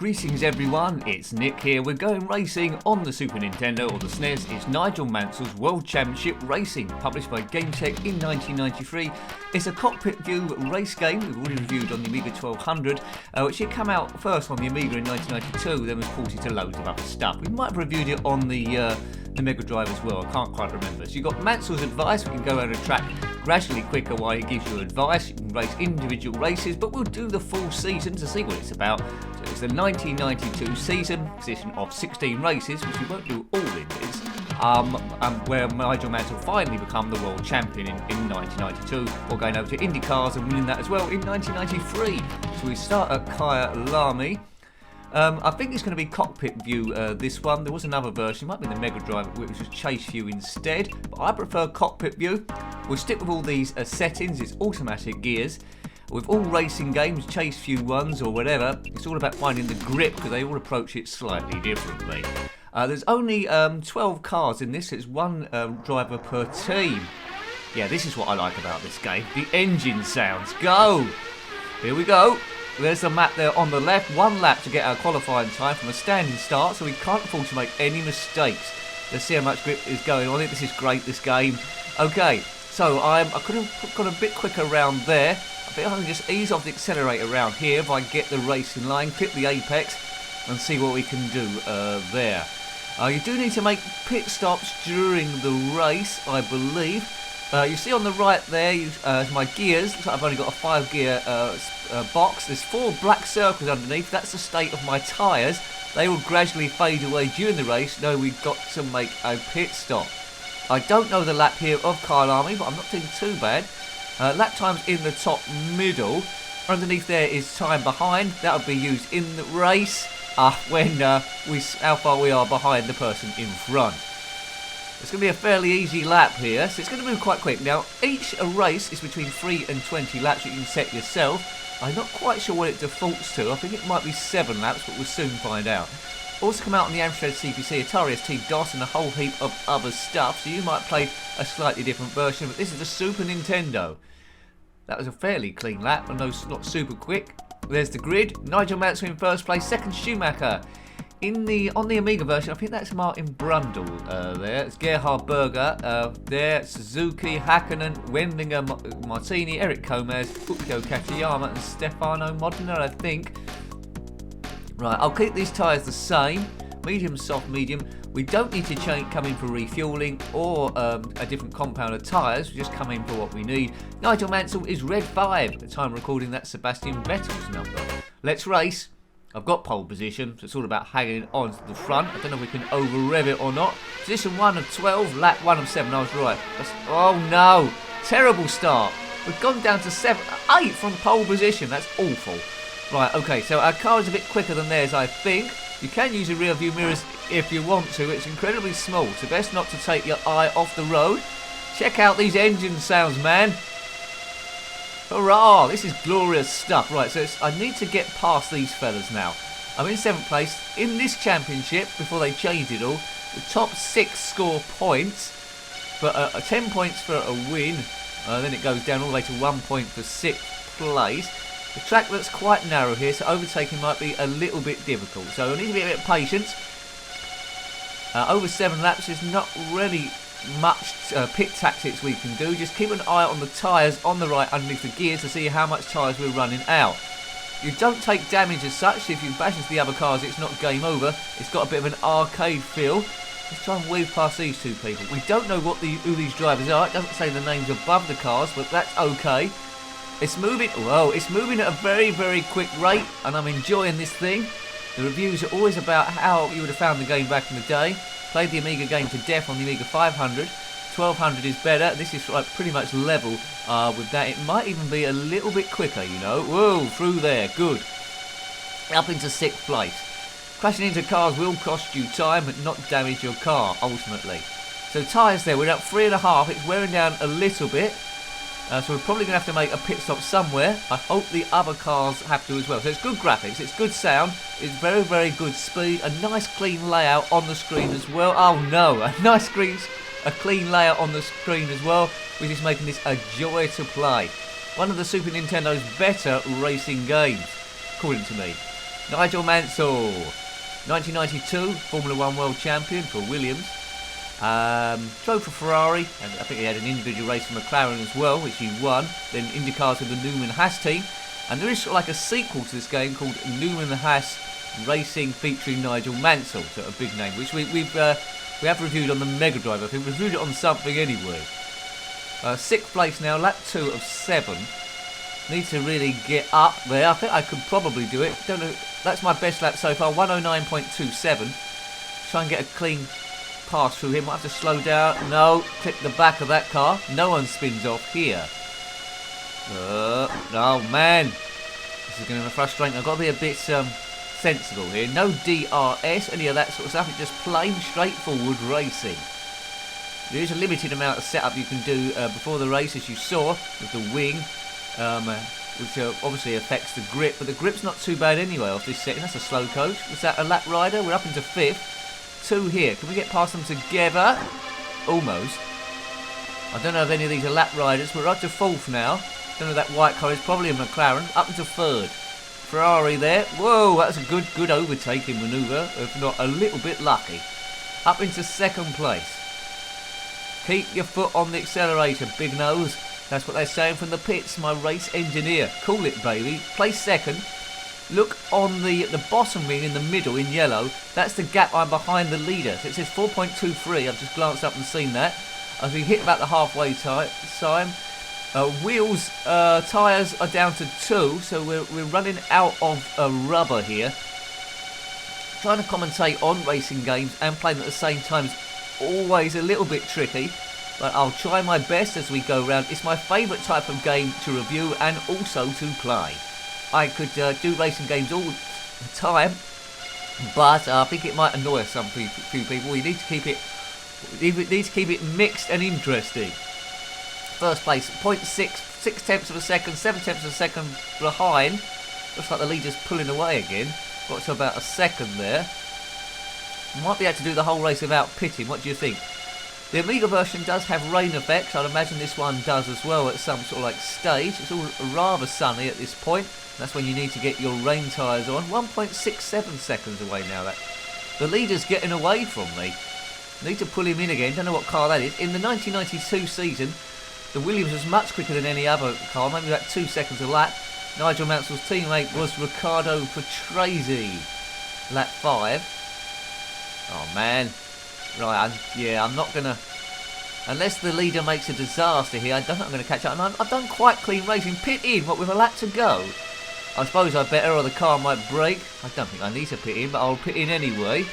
Greetings everyone, it's Nick here. We're going racing on the Super Nintendo or the SNES. It's Nigel Mansell's World Championship Racing, published by Gametek in 1993. It's a cockpit view race game we've already reviewed on the Amiga 1200, which had come out first on the Amiga in 1992, then was ported to loads of other stuff. We might have reviewed it on the Mega Drive as well, I can't quite remember. So you've got Mansell's advice, we can go around a track gradually quicker while he gives you advice. You can race individual races, but we'll do the full season to see what it's about. So it's the 1992 season, consisting of 16 races, which we won't do all in this, where Nigel Mansell finally became the world champion in 1992, or going over to IndyCars and winning that as well in 1993. So we start at Kaya Lamy. I think it's going to be cockpit view, this one. There was another version, it might be the Mega Drive, which was chase view instead, but I prefer cockpit view. We'll stick with all these settings. It's automatic gears. With all racing games, chase view ones or whatever, it's all about finding the grip because they all approach it slightly differently. There's only 12 cars in this, it's one driver per team. Yeah, this is what I like about this game, the engine sounds. Go! Here we go. There's the map there on the left, 1 lap to get our qualifying time from a standing start, so we can't afford to make any mistakes. Let's see how much grip is going on it. This is great, this game. Okay, so I could have gone a bit quicker around there. I think I can just ease off the accelerator around here if I get the race in line, clip the apex, and see what we can do there. You do need to make pit stops during the race, I believe. You see on the right there, my gears, looks like I've only got a 5-gear box. There's 4 black circles underneath, that's the state of my tyres. They will gradually fade away during the race, no, we've got to make a pit stop. I don't know the lap here of Kyle Army, but I'm not doing too bad. Lap time's in the top middle. Underneath there is time behind, that'll be used in the race when how far we are behind the person in front. It's going to be a fairly easy lap here, so it's going to move quite quick. Now, each race is between 3 and 20 laps you can set yourself. I'm not quite sure what it defaults to. I think it might be 7 laps, but we'll soon find out. Also come out on the Amstrad CPC, Atari ST, DOS, and a whole heap of other stuff, so you might play a slightly different version, but this is the Super Nintendo. That was a fairly clean lap, and not super quick. There's the grid. Nigel Mansell in first place, second Schumacher. On the Amiga version, I think that's Martin Brundle there. It's Gerhard Berger there. Suzuki, Hakkinen, Wendinger, Martini, Eric Comez, Fukio Katayama, and Stefano Modena, I think. Right, I'll keep these tyres the same. Medium, soft, medium. We don't need to come in for refuelling or a different compound of tyres. We just come in for what we need. Nigel Mansell is red 5. At the time of recording, that's Sebastian Vettel's number. Let's race. I've got pole position, so it's all about hanging on to the front. I don't know if we can over-rev it or not. Position 1 of 12, lap 1 of 7. I was right. Oh no! Terrible start. We've gone down to 8 from pole position. That's awful. Right, okay, so our car is a bit quicker than theirs, I think. You can use the rear view mirrors if you want to. It's incredibly small, so best not to take your eye off the road. Check out these engine sounds, man. Hurrah! This is glorious stuff. Right, so I need to get past these fellas now. I'm in 7th place. In this championship, before they changed it all, the top 6 score points, but 10 points for a win. Then it goes down all the way to 1 point for 6th place. The track looks quite narrow here, so overtaking might be a little bit difficult. So I need to be a bit patient. Over 7 laps, there's not really much pit tactics we can do. Just keep an eye on the tyres on the right underneath the gears to see how much tyres we're running out. You don't take damage as such. If you bash into the other cars, it's not game over. It's got a bit of an arcade feel. Let's try and weave past these 2 people. We don't know who these drivers are. It doesn't say the names above the cars, but that's okay. It's moving. Whoa! It's moving at a very, very quick rate, and I'm enjoying this thing. The reviews are always about how you would have found the game back in the day. Played the Amiga game to death on the Amiga 500. 1200 is better. This is like pretty much level with that. It might even be a little bit quicker, you know. Whoa, through there. Good. Up into 6th place. Crashing into cars will cost you time, but not damage your car, ultimately. So tyres there. We're up 3.5. It's wearing down a little bit. So we're probably going to have to make a pit stop somewhere. I hope the other cars have to as well. So it's good graphics, it's good sound, it's very, very good speed, a nice clean layout on the screen as well. Oh no, a clean layout on the screen as well, which is making this a joy to play. One of the Super Nintendo's better racing games, according to me. Nigel Mansell, 1992 Formula 1 World Champion for Williams. Drove for Ferrari, and I think he had an individual race for McLaren as well, which he won. Then IndyCars with the Newman Haas team. And there is sort of like a sequel to this game called Newman Haas Racing featuring Nigel Mansell, sort of a big name, which we have reviewed on the Mega Drive. I think we reviewed it on something anyway. 6th place now, lap 2 of 7. Need to really get up there. I think I could probably do it. Don't know. That's my best lap so far, 109.27. Try and get a clean pass through him. Might have to slow down. No, clip the back of that car. No one spins off here. Oh man, this is going to be frustrating. I've got to be a bit sensible here. No DRS, any of that sort of stuff. It's just plain straightforward racing. There is a limited amount of setup you can do before the race, as you saw with the wing, which obviously affects the grip. But the grip's not too bad anyway off this setting. That's a slow coach. Was that a lap rider? We're up into 5th. 2 here. Can we get past them together? Almost. I don't know if any of these are lap riders. We're up to 4th now. Don't know that white car is probably a McLaren. Up into 3rd. Ferrari there. Whoa, that's a good overtaking manoeuvre, if not a little bit lucky. Up into 2nd place. Keep your foot on the accelerator, big nose. That's what they're saying from the pits, my race engineer. Cool it, baby. Place 2nd. Look on the bottom ring in the middle in yellow. That's the gap I'm behind the leader. So it says 4.23. I've just glanced up and seen that. As we hit about the halfway time. Wheels, tyres are down to 2, so we're running out of rubber here. Trying to commentate on racing games and playing at the same time is always a little bit tricky, but I'll try my best as we go around. It's my favourite type of game to review and also to play. I could do racing games all the time, but I think it might annoy some few people. You need to keep it mixed and interesting. First place, 0.6 tenths of a second, 7 tenths of a second behind. Looks like the leader's pulling away again. Got to about a second there. Might be able to do the whole race without pitting. What do you think? The Amiga version does have rain effects. I'd imagine this one does as well at some sort of like stage. It's all rather sunny at this point. That's when you need to get your rain tyres on. 1.67 seconds away now. The leader's getting away from me. Need to pull him in again. Don't know what car that is. In the 1992 season, the Williams was much quicker than any other car, maybe about 2 seconds a lap. Nigel Mansell's teammate was Riccardo Patrese, lap 5. Oh man, right, I'm not going to, unless the leader makes a disaster here, I don't think I'm going to catch up. And I've done quite clean racing. Pit in, what, with a lap to go? I suppose I better, or the car might break. I don't think I need to pit in, but I'll pit in anyway.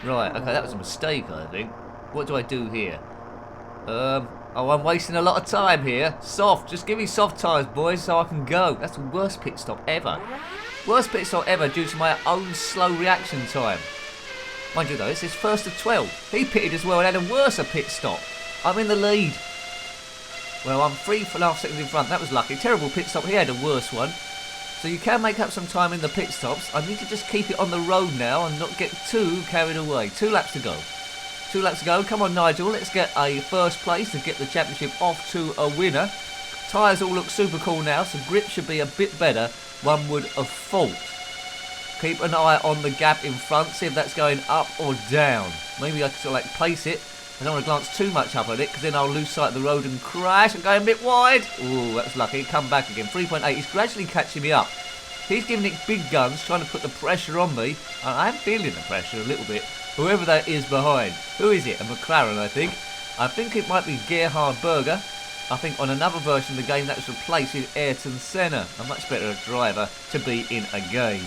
Right, okay, that was a mistake, I think. What do I do here? Oh, I'm wasting a lot of time here. Soft. Just give me soft tyres, boys, so I can go. That's the worst pit stop ever. Worst pit stop ever due to my own slow reaction time. Mind you, though, this is 1st of 12. He pitted as well and had a worse pit stop. I'm in the lead. Well, I'm 3.5 seconds in front. That was lucky. Terrible pit stop. He had a worse one. So you can make up some time in the pit stops. I need to just keep it on the road now and not get too carried away. 2 laps to go. 2 laps to go. Come on, Nigel. Let's get a 1st place to get the championship off to a winner. Tyres all look super cool now, so grip should be a bit better, one would have thought. Keep an eye on the gap in front, see if that's going up or down. Maybe I can sort of like place it. I don't want to glance too much up at it, because then I'll lose sight of the road and crash. I'm going a bit wide. Ooh, that's lucky. Come back again. 3.8. He's gradually catching me up. He's giving it big guns, trying to put the pressure on me. And I am feeling the pressure a little bit. Whoever that is behind. Who is it? A McLaren, I think. I think it might be Gerhard Berger. I think on another version of the game that was replaced with Ayrton Senna. A much better driver to be in a game.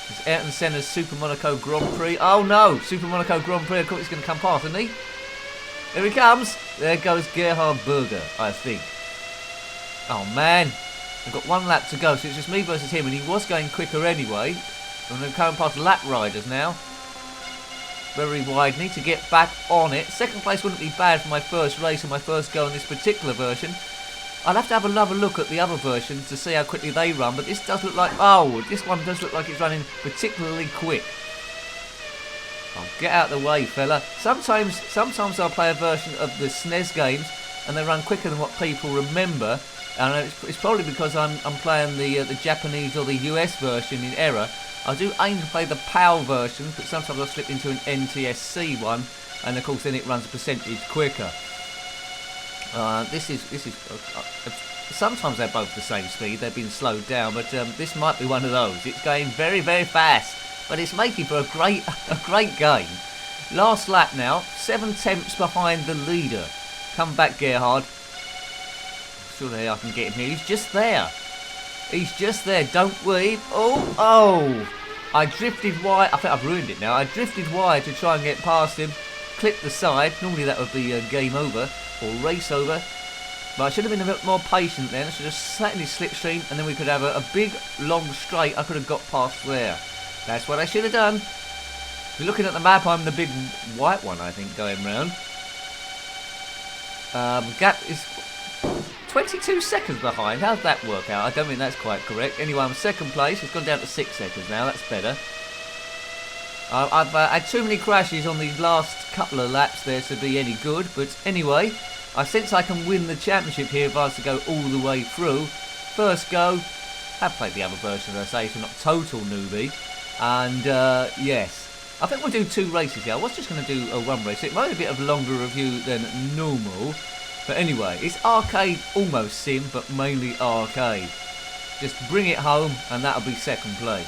It's Ayrton Senna's Super Monaco Grand Prix. Oh no! Super Monaco Grand Prix. Of course he's going to come past, isn't he? Here he comes. There goes Gerhard Berger, I think. Oh man. I've got 1 lap to go, so it's just me versus him, and he was going quicker anyway. I'm going to come past lap riders now. Very wide. Need to get back on it. 2nd place wouldn't be bad for my first race and my first go on this particular version. I'll have to have another look at the other versions to see how quickly they run, but this does look like... Oh, this one does look like it's running particularly quick. Oh, get out of the way, fella. Sometimes I'll play a version of the SNES games and they run quicker than what people remember. And it's probably because I'm playing the Japanese or the US version in error. I do aim to play the PAL version, but sometimes I slip into an NTSC one, and of course then it runs a percentage quicker. This is sometimes they're both the same speed. They've been slowed down, but this might be one of those. It's going very, very fast, but it's making for a great game. Last lap now, 7/10 behind the leader. Come back, Gerhard. Surely I can get him here. He's just there. He's just there. Don't weave. Oh! I drifted wide. I think I've ruined it now. I drifted wide to try and get past him. Clipped the side. Normally that would be game over or race over. But I should have been a bit more patient then. I should have sat in his slipstream, and then we could have a big, long straight. I could have got past there. That's what I should have done. If you're looking at the map, I'm the big white one, I think, going round. Gap is 22 seconds behind. How'd that work out? I don't think that's quite correct. Anyway, I'm second place. It's gone down to 6 seconds now. That's better. I've had too many crashes on these last couple of laps there to be any good. But anyway, I sense I can win the championship here if I was to go all the way through. First go. I've played the other version, as I say, so not total newbie. And yes, I think we'll do 2 races here. I was just going to do one race. It might be a bit of a longer review than normal. But anyway, it's arcade, almost sim, but mainly arcade. Just bring it home, and that'll be second place.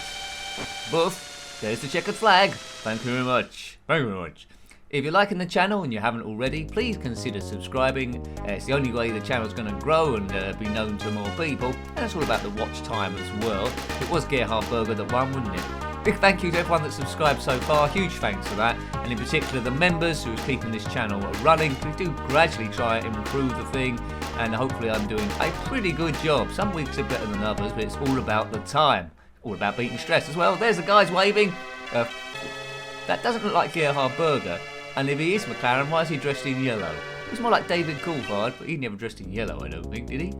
Boof, there's the checkered flag. Thank you very much. Thank you very much. If you're liking the channel and you haven't already, please consider subscribing. It's the only way the channel's going to grow and be known to more people. And it's all about the watch time as well. It was Gerhard Berger that won, wouldn't it? Big thank you to everyone that's subscribed so far. Huge thanks for that. And in particular the members who are keeping this channel running. We do gradually try and improve the thing. And hopefully I'm doing a pretty good job. Some weeks are better than others, but it's all about the time. All about beating stress as well. There's the guys waving. That doesn't look like Gerhard Berger. And if he is McLaren, why is he dressed in yellow? It was more like David Coulthard, but he never dressed in yellow, I don't think, did he?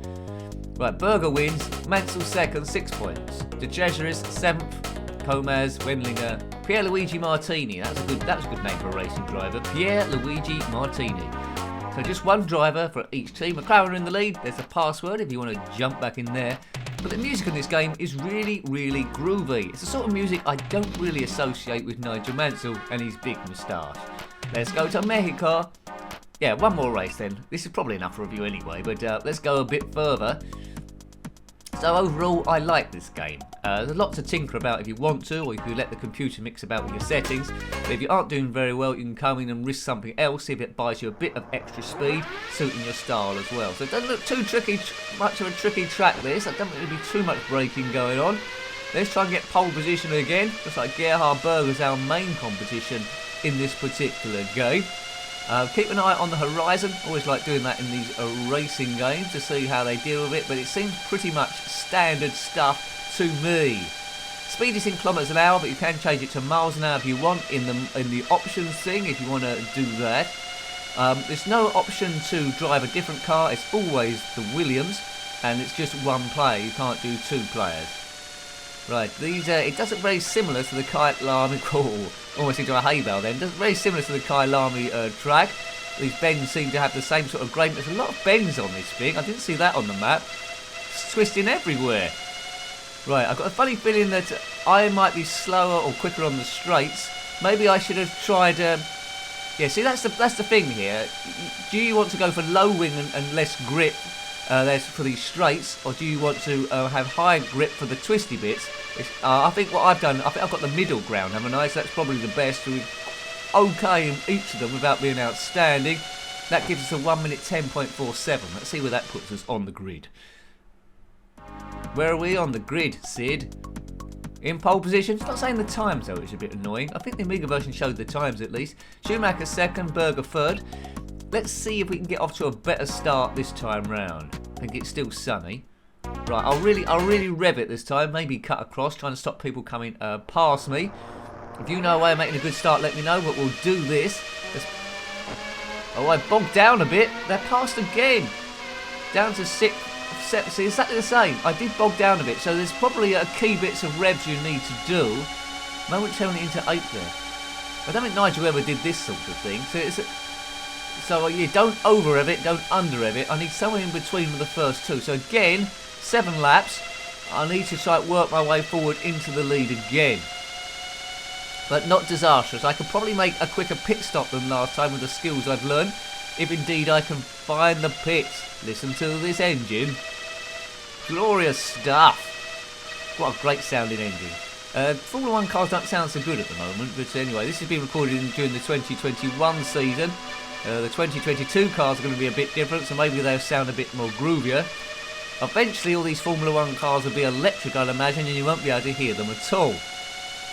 Right, Berger wins. Mansell second, 6 points. De Cesaris 7th. Comaz, Wendlinger, Pierluigi Martini. That was a good name for a racing driver. Pierluigi Martini. So just one driver for each team. McLaren in the lead. There's a password if you want to jump back in there. But the music in this game is really, really groovy. It's the sort of music I don't really associate with Nigel Mansell and his big moustache. Let's go to Mexico. Yeah, one more race then. This is probably enough for review anyway, but let's go a bit further. So overall, I like this game. There's a lot to tinker about if you want to, or if you let the computer mix about with your settings. But if you aren't doing very well, you can come in and risk something else if it buys you a bit of extra speed, suiting your style as well. So it doesn't look too tricky, much of a tricky track this. I don't think there'll be too much braking going on. Let's try and get pole position again. Looks like Gerhard Berger's our main competition in this particular game. Keep an eye on the horizon. Always like doing that in these racing games to see how they deal with it, but it seems pretty much standard stuff to me. Speed is in kilometres an hour, but you can change it to miles an hour if you want in the options thing if you want to do that. There's no option to drive a different car. It's always the Williams, and it's just one player. You can't do 2 players. Right, these it does look very similar to the Kyalami. Almost into a hay bale then. It does very similar to the Kyalami track. These bends seem to have the same sort of grain. There's a lot of bends on this thing. I didn't see that on the map. It's twisting everywhere. Right, I've got a funny feeling that I might be slower or quicker on the straights. Maybe I should have tried. Yeah, see that's the thing here. Do you want to go for low wing and less grip? There's for these straights, or do you want to have high grip for the twisty bits? I think what I've done, I think I've got the middle ground, haven't I? So that's probably the best. We're okay in each of them without being outstanding. That gives us a 1 minute 10.47. Let's see where that puts us on the grid. Where are we on the grid, Sid? In pole position. It's not saying the times though, which is a bit annoying. I think the Amiga version showed the times at least. Schumacher second, Berger third. Let's see if we can get off to a better start this time round. I think it's still sunny. Right, I'll really rev it this time. Maybe cut across, trying to stop people coming past me. If you know a way of making a good start, let me know. But we'll do this. Oh, I bogged down a bit. They're passed again. Down to 6, 7. See, exactly the same. I did bog down a bit. So there's probably key bits of revs you need to do. Momentarily into 8th there. I don't think Nigel ever did this sort of thing. So So you don't over-rev it, don't under-rev it. I need somewhere in between with the first two. So again, 7 laps. I need to try to work my way forward into the lead again. But not disastrous. I could probably make a quicker pit stop than last time with the skills I've learned. If indeed I can find the pits. Listen to this engine. Glorious stuff. What a great sounding engine. Formula 1 cars don't sound so good at the moment, but anyway, this has been recorded during the 2021 season. The 2022 cars are going to be a bit different, so maybe they'll sound a bit more groovier. Eventually all these Formula 1 cars will be electric, I'd imagine, and you won't be able to hear them at all.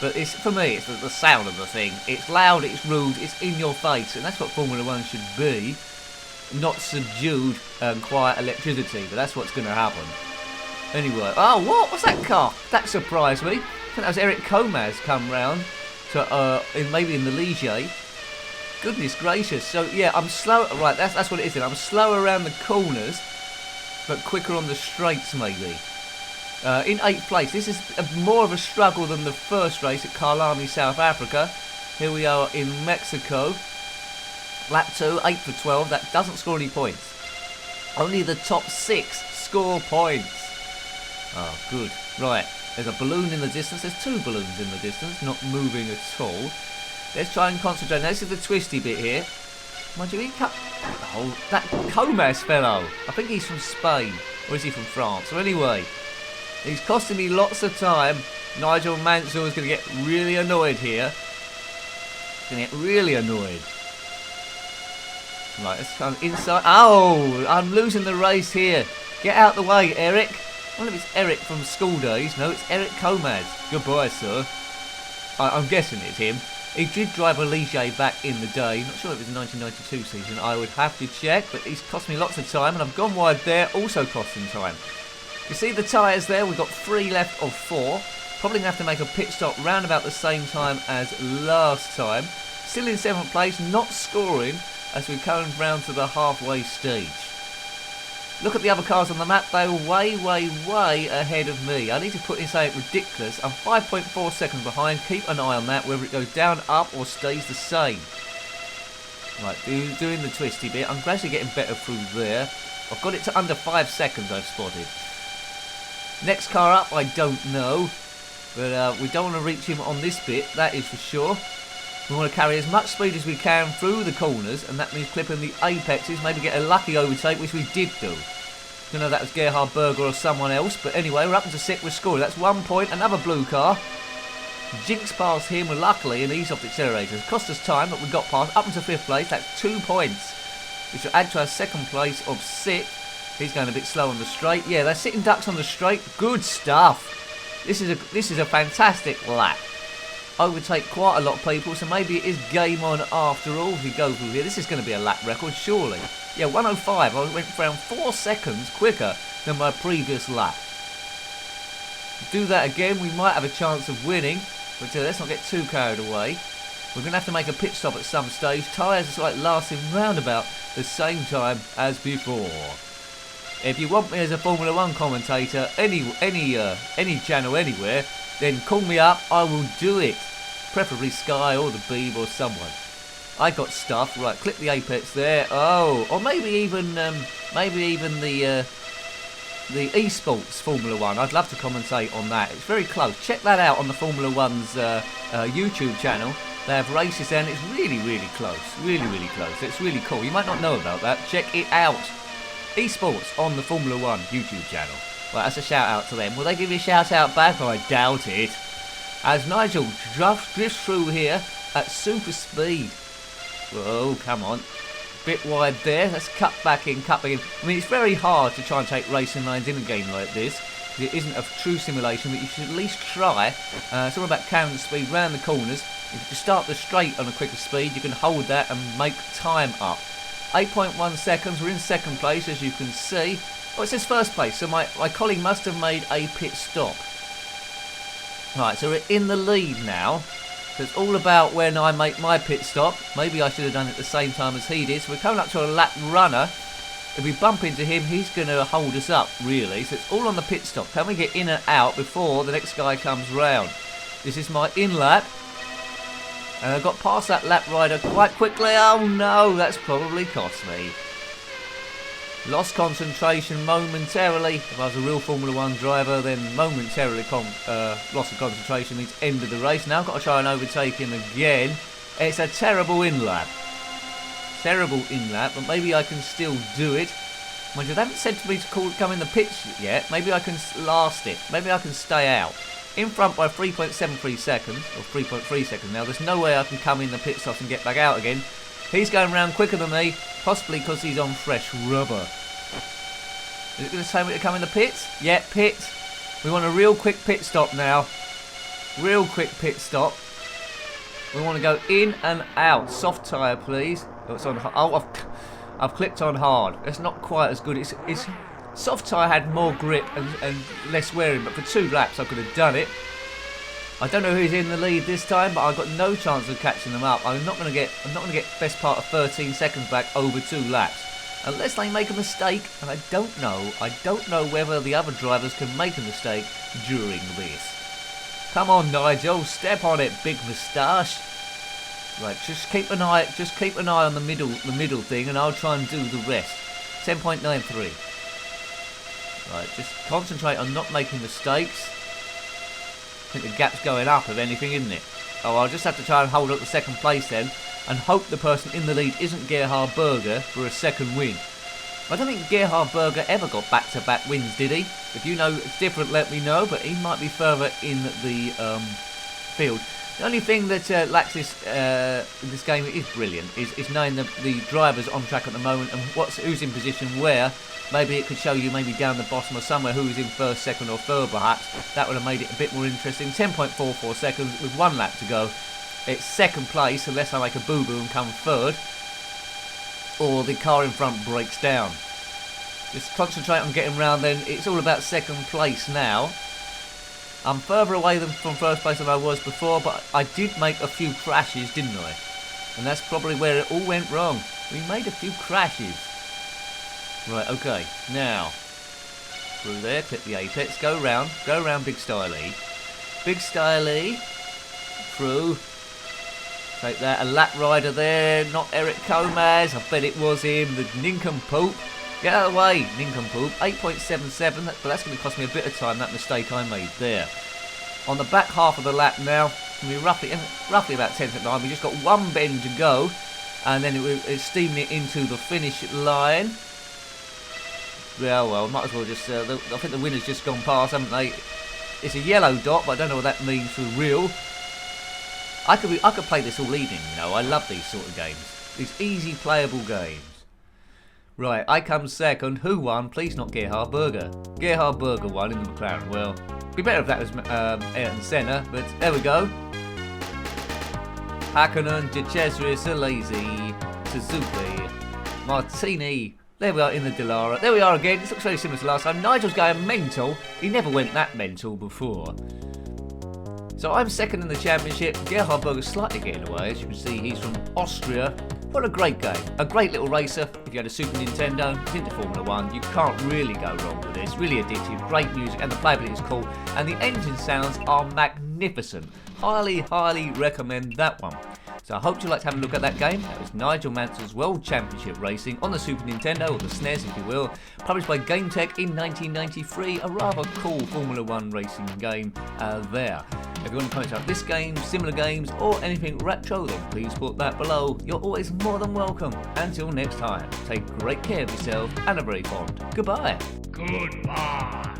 But for me, it's the sound of the thing. It's loud, it's rude, it's in your face, and that's what Formula 1 should be. Not subdued and quiet electricity, but that's what's going to happen. Anyway, oh, what? What's that car? That surprised me. I think that was Eric Comaz come round to, maybe in the Ligier. Goodness gracious. So, yeah, I'm slow. Right, that's what it is then. I'm slower around the corners, but quicker on the straights, maybe. In 8th place. This is more of a struggle than the first race at Kyalami, South Africa. Here we are in Mexico. Lap 2, 8 for 12. That doesn't score any points. Only the top 6 score points. Oh, good. Right. There's a balloon in the distance. There's 2 balloons in the distance, not moving at all. Let's try and concentrate. Now, this is the twisty bit here. Mind you, that Comaz fellow. I think he's from Spain. Or is he from France? So anyway, he's costing me lots of time. Nigel Mansell is going to get really annoyed here. He's going to get really annoyed. Right, let's come inside. Oh, I'm losing the race here. Get out the way, Eric. I wonder if it's Eric from school days. No, it's Eric Comaz. Goodbye, sir. I'm guessing it's him. He did drive a Ligier back in the day. Not sure if it was the 1992 season. I would have to check, but he's cost me lots of time, and I've gone wide there, also costing time. You see the tyres there? We've got 3 left of 4. Probably going to have to make a pit stop round about the same time as last time. Still in 7th place, not scoring as we come round to the halfway stage. Look at the other cars on the map. They're way, way, way ahead of me. I need to put in something ridiculous. I'm 5.4 seconds behind. Keep an eye on that, whether it goes down, up, or stays the same. Right, doing the twisty bit. I'm gradually getting better through there. I've got it to under 5 seconds, I've spotted. Next car up, I don't know. But we don't want to reach him on this bit, that is for sure. We want to carry as much speed as we can through the corners, and that means clipping the apexes, maybe get a lucky overtake, which we did do. I don't know if that was Gerhard Berger or someone else, but anyway, we're up to 6, we're scoring. That's 1 point, another blue car. Jinx past him, luckily, and eased off the accelerators. Cost us time, but we got past, up into 5th place, that's 2 points. Which will add to our 2nd place of 6. He's going a bit slow on the straight. Yeah, they're sitting ducks on the straight. Good stuff. This is a fantastic lap. Overtake quite a lot of people, so maybe it is game on after all if we go through here. This is going to be a lap record, surely. Yeah, 105. I went around 4 seconds quicker than my previous lap. Do that again, we might have a chance of winning, but let's not get too carried away. We're going to have to make a pit stop at some stage. Tyres are like lasting round about the same time as before. If you want me as a Formula 1 commentator, any channel anywhere, then call me up, I will do it. Preferably Sky or the Beeb or someone. I got stuff. Right, click the apex there. Oh, or maybe even the esports Formula 1. I'd love to commentate on that. It's very close. Check that out on the Formula 1's YouTube channel. They have races there and it's really, really close. Really, really close. It's really cool. You might not know about that. Check it out. Esports on the Formula 1 YouTube channel. Well, that's a shout out to them. Will they give you a shout out back? I doubt it. As Nigel drifts through here at super speed. Whoa, come on. Bit wide there. Let's cut back in. I mean, it's very hard to try and take racing lines in a game like this. It isn't a true simulation, but you should at least try. It's all about carrying the speed round the corners. If you start the straight on a quicker speed, you can hold that and make time up. 8.1 seconds. We're in 2nd place, as you can see. Oh, it says 1st place, so my colleague must have made a pit stop. Right, so we're in the lead now. So it's all about when I make my pit stop. Maybe I should have done it at the same time as he did. So we're coming up to a lap runner. If we bump into him, he's going to hold us up, really. So it's all on the pit stop. Can we get in and out before the next guy comes round? This is my in lap. And I got past that lap rider quite quickly. Oh no, that's probably cost me. Lost concentration momentarily. If I was a real Formula 1 driver, then momentarily loss of concentration means end of the race. Now I've got to try and overtake him again. It's a terrible in-lap. Terrible in-lap, but maybe I can still do it. Mind you, they haven't said to me to come in the pits yet. Maybe I can last it. Maybe I can stay out. In front by 3.73 seconds, or 3.3 seconds now. There's no way I can come in the pit stop and get back out again. He's going round quicker than me, possibly because he's on fresh rubber. Is it going to tell me to come in the pits? Yeah, pits. We want a real quick pit stop now. Real quick pit stop. We want to go in and out. Soft tyre, please. Oh, it's on. Oh, I've clicked on hard. It's not quite as good. It's soft tyre had more grip and less wearing, but for 2 laps I could have done it. I don't know who's in the lead this time, but I've got no chance of catching them up. I'm not going to get best part of 13 seconds back over 2 laps, unless they make a mistake. And I don't know whether the other drivers can make a mistake during this. Come on, Nigel, step on it, big moustache. Right, just keep an eye on the middle thing, and I'll try and do the rest. 10.93. Right, just concentrate on not making mistakes. I think the gap's going up, if anything, isn't it? Oh, I'll just have to try and hold up the second place then, and hope the person in the lead isn't Gerhard Berger for a second win. I don't think Gerhard Berger ever got back-to-back wins, did he? If you know it's different, let me know, but he might be further in the field. The only thing that lacks this game is brilliant, is knowing the drivers on track at the moment and who's in position where. Maybe it could show you maybe down the bottom or somewhere who's in first, second or third perhaps. That would have made it a bit more interesting. 10.44 seconds with 1 lap to go. It's second place unless I make a boo-boo and come third. Or the car in front breaks down. Just concentrate on getting round then. It's all about second place now. I'm further away from first place than I was before, but I did make a few crashes, didn't I? And that's probably where it all went wrong. We made a few crashes. Right, okay, now, through there, clip the apex, go round Big Stylee. Big Stylee, through, take that, a lap rider there, not Eric Comaz, I bet it was him, the nincompoop. Get out of the way, nincompoop. 8.77, but that's going to cost me a bit of time, that mistake I made there. On the back half of the lap now, it's going to be roughly about 10th at 9, we just got 1 bend to go, and then it's steaming it into the finish line. Yeah, well, might as well just, I think the winner's just gone past, haven't they? It's a yellow dot, but I don't know what that means for real. I could play this all evening, you know, I love these sort of games. These easy playable games. Right, I come second. Who won? Please not Gerhard Berger. Gerhard Berger won in the McLaren. Well, it'd be better if that was Ayrton Senna, but there we go. Hakkinen, De Cesaris, Alesi, Suzuki, Martini. There we are in the Dallara. There we are again. This looks very similar to last time. Nigel's going mental. He never went that mental before. So I'm second in the championship. Gerhard Berger's slightly getting away. As you can see, he's from Austria. What a great game. A great little racer. If you had a Super Nintendo, it's into Formula 1. You can't really go wrong with this. Really addictive. Great music. And the playability is cool. And the engine sounds are magnificent. Highly, highly recommend that one. So I hope you liked having a look at that game. That was Nigel Mansell's World Championship Racing on the Super Nintendo, or the SNES if you will, published by Gametek in 1993, a rather cool Formula 1 racing game there. If you want to comment about this game, similar games, or anything retro, then please put that below. You're always more than welcome. Until next time, take great care of yourself and a very fond goodbye. Goodbye.